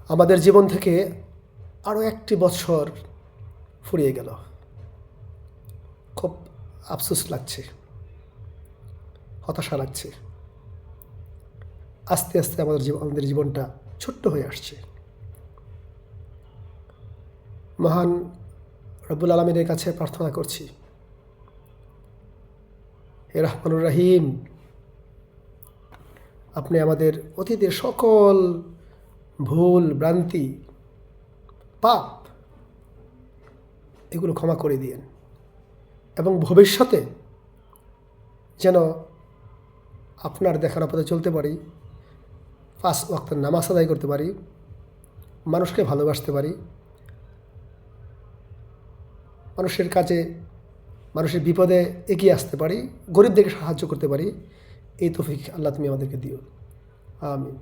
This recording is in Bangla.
আমাদের জীবন থেকে আরও একটি বছর ফুরিয়ে গেল। খুব আফসোস লাগছে, হতাশা লাগছে। আস্তে আস্তে আমাদের জীবনটা ছোট্ট হয়ে আসছে। মহান রব্বুল আলামিনের কাছে প্রার্থনা করছি, হে রহমানুর রহিম, আপনি আমাদের অতীতের সকল ভুল ভ্রান্তি, পাপ এগুলো ক্ষমা করে দিয়েন এবং ভবিষ্যতে যেন আপনার দেখানো পথে চলতে পারি, 5 ওয়াক্তের নামাজ আদায় করতে পারি, মানুষকে ভালোবাসতে পারি, মানুষের কাছে, মানুষের বিপদে এগিয়ে আসতে পারি, গরিবদেরকে সাহায্য করতে পারি। এই তৌফিক আল্লাহ তুমি আমাদেরকে দিও। আমিন।